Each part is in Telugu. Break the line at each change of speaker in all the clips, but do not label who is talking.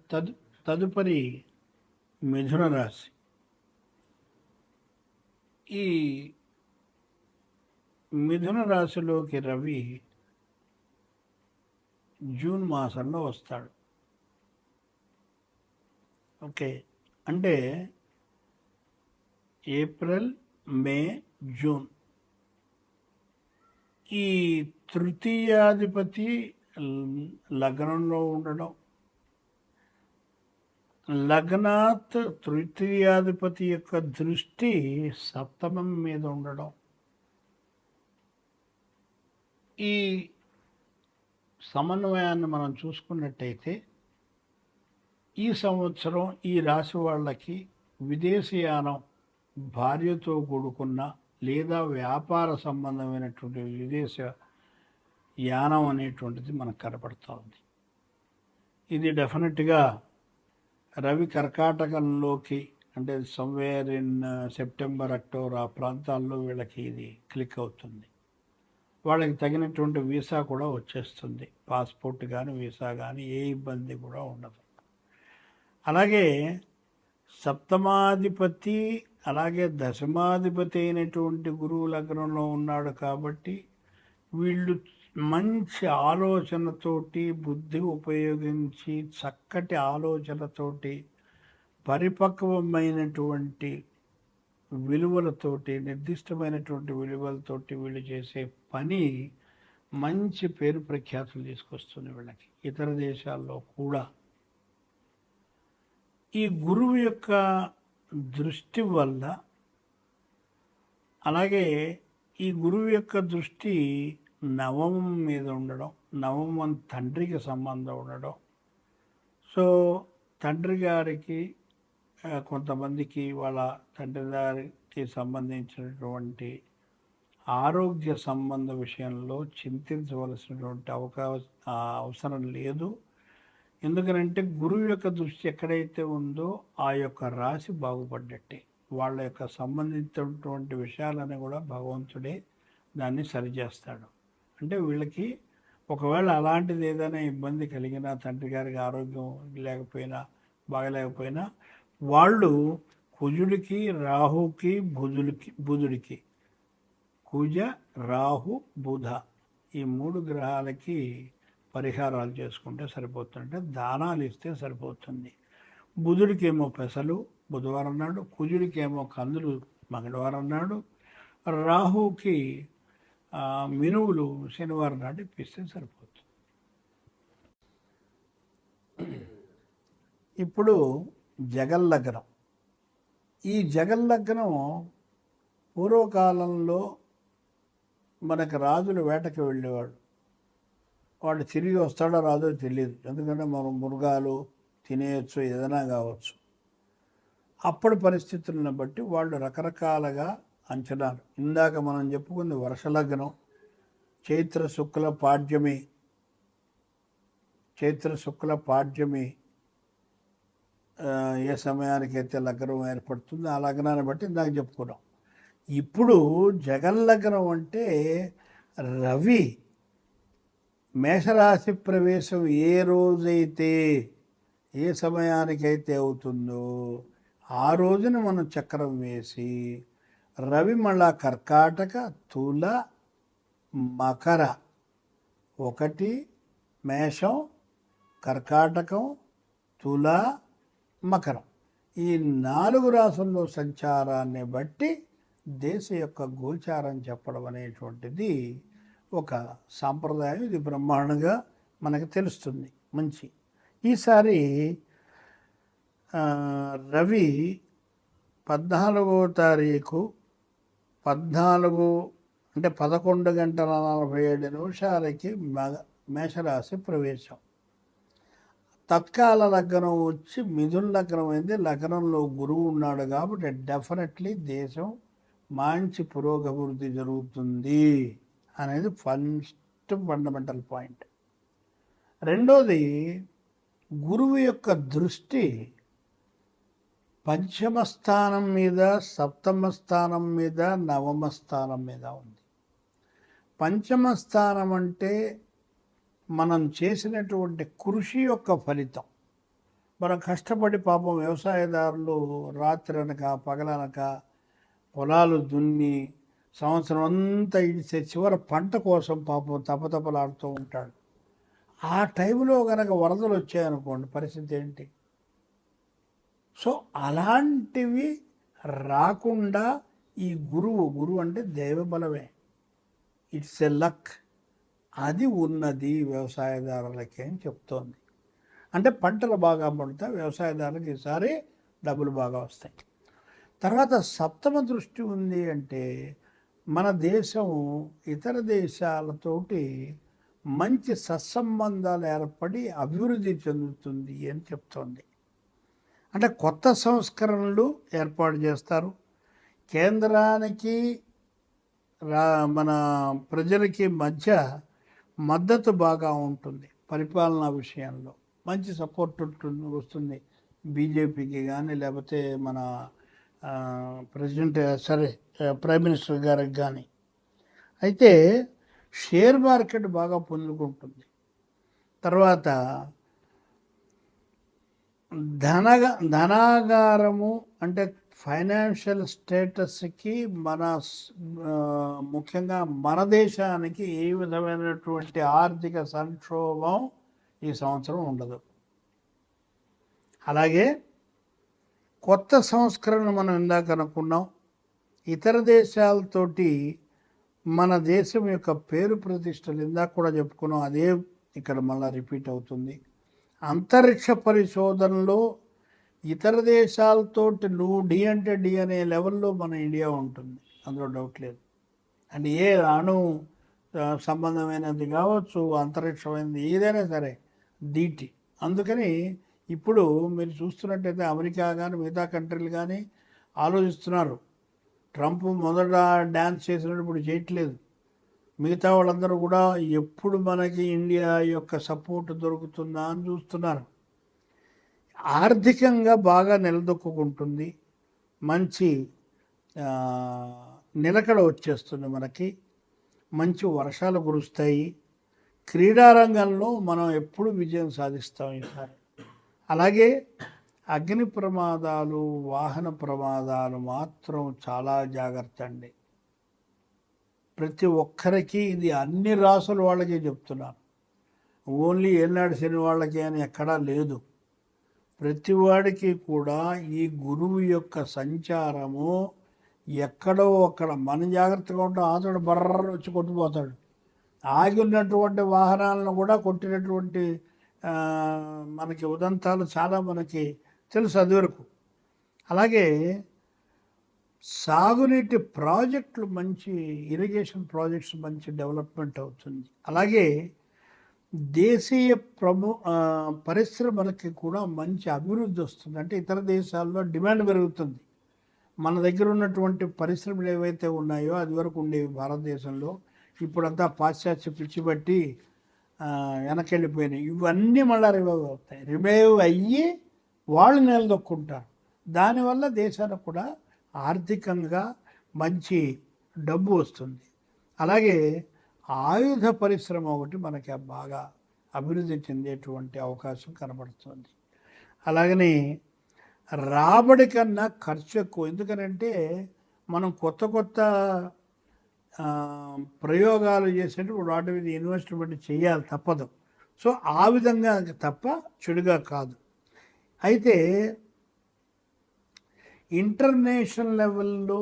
తదు తదుపరి మిథున రాశి. ఈ మిథున రాశిలోకి రవి జూన్ మాసంలో వస్తాడు. ఓకే, అంటే ఏప్రిల్, మే, జూన్ ఈ తృతీయాధిపతి లగ్నంలో ఉండడం, లగ్నాత్ తృతీయాధిపతి యొక్క దృష్టి సప్తమం మీద ఉండడం, ఈ సమన్వయాన్ని మనం చూసుకున్నట్టయితే ఈ సంవత్సరం ఈ రాశి వాళ్ళకి విదేశీయానం, భార్యతో కూడుకున్న లేదా వ్యాపార సంబంధమైనటువంటి విదేశ యానం అనేటువంటిది మనకు కనపడుతూ ఉంది. ఇది డెఫినెట్గా రవి కర్కాటకంలోకి, అంటే సమ్వేర్ ఇన్ సెప్టెంబర్, అక్టోబర్ ఆ ప్రాంతాల్లో వీళ్ళకి ఇది క్లిక్ అవుతుంది. వాళ్ళకి తగినటువంటి వీసా కూడా వచ్చేస్తుంది, పాస్పోర్ట్ కానీ వీసా కానీ ఏ ఇబ్బంది కూడా ఉండదు. అలాగే సప్తమాధిపతి అలాగే దశమాధిపతి అయినటువంటి గురువు లగ్నంలో ఉన్నాడు కాబట్టి వీళ్ళు మంచి ఆలోచనతోటి, బుద్ధి ఉపయోగించి చక్కటి ఆలోచనతోటి, పరిపక్వమైనటువంటి విలువలతోటి, నిర్దిష్టమైనటువంటి విలువలతోటి వీళ్ళు చేసే పని మంచి పేరు ప్రఖ్యాతులు తీసుకొస్తుంది వీళ్ళకి ఇతర దేశాల్లో కూడా. ఈ గురువు యొక్క దృష్టి వల్ల, అలాగే ఈ గురువు యొక్క దృష్టి నవమం మీద ఉండడం, నవమం తండ్రికి సంబంధం ఉండడం, సో తండ్రి గారికి కొంతమందికి వాళ్ళ తండ్రి గారికి సంబంధించినటువంటి ఆరోగ్య సంబంధ విషయంలో చింతించవలసినటువంటి అవసరం లేదు. ఎందుకనంటే గురువు యొక్క దృష్టి ఎక్కడైతే ఉందో ఆ యొక్క రాశి బాగుపడ్డట్టే. వాళ్ళ యొక్క సంబంధించినటువంటి విషయాలని కూడా భగవంతుడే దాన్ని సరిచేస్తాడు. అంటే వీళ్ళకి ఒకవేళ అలాంటిది ఏదైనా ఇబ్బంది కలిగినా, తండ్రి గారికి ఆరోగ్యం లేకపోయినా, బాగలేకపోయినా, వాళ్ళు కుజుడికి, రాహుకి, బుధుడికి కుజ, రాహు, బుధ ఈ 3 గ్రహాలకి పరిహారాలు చేసుకుంటే సరిపోతుంది, అంటే దానాలు ఇస్తే సరిపోతుంది. బుధుడికేమో పెసలు బుధవారం నాడు, కుజుడికేమో కందులు మంగళవారం నాడు, రాహుకి మినువులు శనివారం నాడు ఇప్పిస్తే సరిపోతుంది. ఇప్పుడు జగల్లగ్నం. ఈ జగల్లగ్నం పూర్వకాలంలో మనకు రాజులు వేటకి వెళ్ళేవాడు. వాడు తిరిగి వస్తాడో రాదో తెలియదు, ఎందుకంటే మనం మృగాలు తినేయచ్చు, ఏదైనా కావచ్చు. అప్పటి పరిస్థితులను బట్టి వాళ్ళు రకరకాలుగా అంచనాలు. ఇందాక మనం చెప్పుకుంది వర్షలగ్నం, చైత్ర శుక్ల పాడ్యమి ఏ సమయానికైతే లగ్నం ఏర్పడుతుందో ఆ లగ్నాన్ని బట్టి ఇందాక చెప్పుకున్నాం. ఇప్పుడు జగల్లగ్నం అంటే రవి మేషరాశి ప్రవేశం ఏ రోజైతే, ఏ సమయానికైతే అవుతుందో ఆ రోజున మనం చక్రం వేసి రవి మళ్ళా కర్కాటక, తుల, మకర, 1 మేషం, కర్కాటకం, తుల, మకరం ఈ 4 రాసుల్లో సంచారాన్ని బట్టి దేశ యొక్క గోచారం చెప్పడం అనేటువంటిది ఒక సాంప్రదాయం. ఇది బ్రహ్మాండంగా మనకు తెలుస్తుంది. మంచి ఈసారి రవి 14వ తారీఖు 11 గంటల 47 నిమిషాలకి మేషరాశి ప్రవేశం. తత్కాల లగ్నం వచ్చి మిథున లగ్నం అయింది. లగ్నంలో గురువు ఉన్నాడు కాబట్టి డెఫినెట్లీ దేశం మంచి పురోగభివృద్ధి జరుగుతుంది అనేది ఫండమెంటల్ పాయింట్. రెండోది, గురువు యొక్క దృష్టి పంచమ స్థానం మీద, సప్తమ స్థానం మీద, నవమ స్థానం మీద ఉంది. పంచమ స్థానం అంటే మనం చేసినటువంటి కృషి యొక్క ఫలితం. మనం కష్టపడి పాపం వ్యవసాయదారులు రాత్రనక పగలనక పొలాలు దున్ని సంవత్సరం అంతా ఇడిచే చివరి పంట కోసం పాపం తపతపలాడుతూ ఉంటాడు. ఆ టైంలో కనుక వరదలు వచ్చాయనుకోండి పరిస్థితి ఏంటి? సో అలాంటివి రాకుండా ఈ గురువు అంటే దైవబలమే, ఇట్స్ ఎ లక్, అది ఉన్నది వ్యవసాయదారులకి అని చెప్తోంది. అంటే పంటలు బాగా పండుతాయి, వ్యవసాయదారులకు ఈసారి డబ్బులు బాగా వస్తాయి. తర్వాత సప్తమ దృష్టి ఉంది అంటే మన దేశం ఇతర దేశాలతోటి మంచి సత్సంబంధాలు ఏర్పడి అభివృద్ధి చెందుతుంది అని చెప్తోంది. అంటే కొత్త సంస్కరణలు ఏర్పాటు చేస్తారు. కేంద్రానికి మన ప్రజలకి మధ్య మద్దతు బాగా ఉంటుంది. పరిపాలనా విషయంలో మంచి సపోర్ట్ వస్తుంది బీజేపీకి కానీ, లేకపోతే మన ప్రెసిడెంట్ ప్రైమ్ మినిస్టర్ గారికి కానీ. అయితే షేర్ మార్కెట్ బాగా పుంజుకుంటుంది. తర్వాత ధనాగారము అంటే ఫైనాన్షియల్ స్టేటస్కి మన ముఖ్యంగా మన దేశానికి ఏ విధమైనటువంటి ఆర్థిక సంక్షోభం ఈ సంవత్సరం ఉండదు. అలాగే కొత్త సంస్కరణ మనం ఇందాక అనుకున్నాం. ఇతర దేశాలతోటి మన దేశం యొక్క పేరు ప్రతిష్టలు ఇందాక కూడా చెప్పుకున్నాం, అదే ఇక్కడ మళ్ళీ రిపీట్ అవుతుంది. అంతరిక్ష పరిశోధనలో ఇతర దేశాలతోటి నువ్వు డి అంటే డి అనే లెవెల్లో మన ఇండియా ఉంటుంది, అందులో డౌట్ లేదు. అంటే ఏ అణు సంబంధమైనది కావచ్చు, అంతరిక్షమైనది ఏదైనా సరే దీటి. అందుకని ఇప్పుడు మీరు చూస్తున్నట్టయితే అమెరికా కానీ మిగతా కంట్రీలు కానీ ఆలోచిస్తున్నారు. ట్రంప్ మొదట డ్యాన్స్ చేసినప్పుడు ఇప్పుడు చేయట్లేదు. మిగతా వాళ్ళందరూ కూడా ఎప్పుడు మనకి ఇండియా యొక్క సపోర్ట్ దొరుకుతుందా అని చూస్తున్నారు. ఆర్థికంగా బాగా నిలదొక్కుంటుంది, మంచి నిలకడ వచ్చేస్తుంది, మనకి మంచి వర్షాలు కురుస్తాయి. క్రీడారంగంలో మనం ఎప్పుడు విజయం సాధిస్తాం ఈసారి. అలాగే అగ్ని ప్రమాదాలు, వాహన ప్రమాదాలు మాత్రం చాలా జాగ్రత్త అండి. ప్రతి ఒక్కరికి ఇది అన్ని రాసుల వాళ్ళకి చెప్తున్నాను, ఓన్లీ ఏనాడు శని వాళ్ళకి అని ఎక్కడా లేదు. ప్రతివాడికి కూడా ఈ గురువు యొక్క సంచారము ఎక్కడో అక్కడ మన జాగ్రత్తగా ఉంటే ఆతడు బర్ర వచ్చి కొట్టిపోతాడు. ఆగి ఉన్నటువంటి వాహనాలను కూడా కొట్టినటువంటి మనకి ఉదంతాలు చాలా మనకి తెలుసు అదివరకు. అలాగే సాగునీటి ప్రాజెక్టులు, మంచి ఇరిగేషన్ ప్రాజెక్ట్స్ మంచి డెవలప్మెంట్ అవుతుంది. అలాగే దేశీయ పరిశ్రమలకి కూడా మంచి అభివృద్ధి వస్తుంది. అంటే ఇతర దేశాల్లో డిమాండ్ పెరుగుతుంది. మన దగ్గర ఉన్నటువంటి పరిశ్రమలు ఏవైతే ఉన్నాయో అది వరకు ఉండేవి భారతదేశంలో, ఇప్పుడంతా పాశ్చాత్య పిచ్చి బట్టి వెనకెళ్ళిపోయినాయి. ఇవన్నీ మళ్ళీ రివైవ్ అవుతాయి. రివైవ్ అయ్యి వాళ్ళు నిలదొక్కుంటారు. దానివల్ల దేశానికి కూడా ఆర్థికంగా మంచి డబ్బు వస్తుంది. అలాగే ఆయుధ పరిశ్రమ ఒకటి మనకి బాగా అభివృద్ధి చెందేటువంటి అవకాశం కనబడుతుంది. అలాగని రాబడి కన్నా ఖర్చు ఎక్కువ. ఎందుకనంటే మనం కొత్త కొత్త ప్రయోగాలు చేసేటప్పుడు వాటి మీద ఇన్వెస్ట్మెంట్ చేయాలి, తప్పదు. సో ఆ విధంగా తప్ప చెడుగా కాదు. అయితే ఇంటర్నేషనల్ లెవెల్లో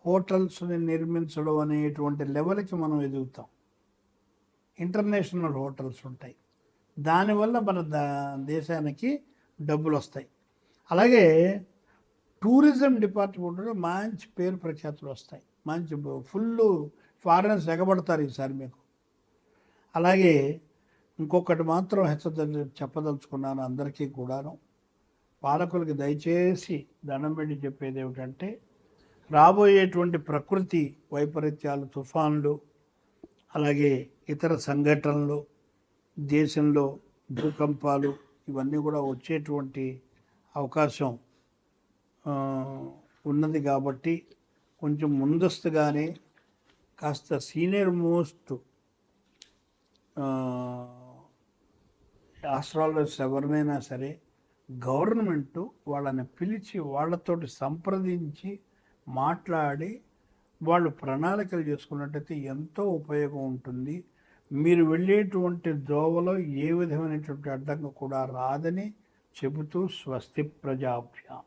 హోటల్స్ని నిర్మించడం అనేటువంటి లెవెల్కి మనం ఎదుగుతాం. ఇంటర్నేషనల్ హోటల్స్ ఉంటాయి, దానివల్ల మన దేశానికి డబ్బులు వస్తాయి. అలాగే టూరిజం డిపార్ట్మెంట్లో మంచి పేరు ప్రఖ్యాతులు వస్తాయి, మంచి ఫుల్ ఫారినర్స్ ఎగబడతారు ఈసారి మీకు. అలాగే ఇంకొకటి మాత్రం చెప్పదలుచుకున్నాను అందరికీ కూడాను, పాలకులకి దయచేసి దండం పెట్టి చెప్పేది ఏమిటంటే, రాబోయేటువంటి ప్రకృతి వైపరీత్యాలు, తుఫాన్లు, అలాగే ఇతర సంఘటనలు, దేశంలో భూకంపాలు, ఇవన్నీ కూడా వచ్చేటువంటి అవకాశం ఉన్నది. కాబట్టి కొంచెం ముందస్తుగానే కాస్త సీనియర్ మోస్ట్ ఆస్ట్రాలజర్స్ ఎవరినైనా సరే గవర్నమెంటు వాళ్ళని పిలిచి వాళ్ళతోటి సంప్రదించి మాట్లాడి వాళ్ళు ప్రణాళికలు చేసుకున్నట్టయితే ఎంతో ఉపయోగం ఉంటుంది. మీరు వెళ్ళేటువంటి దోవలో ఏ విధమైనటువంటి అడ్డంకి కూడా రాదని చెబుతూ స్వస్తి ప్రజాభ్యాం.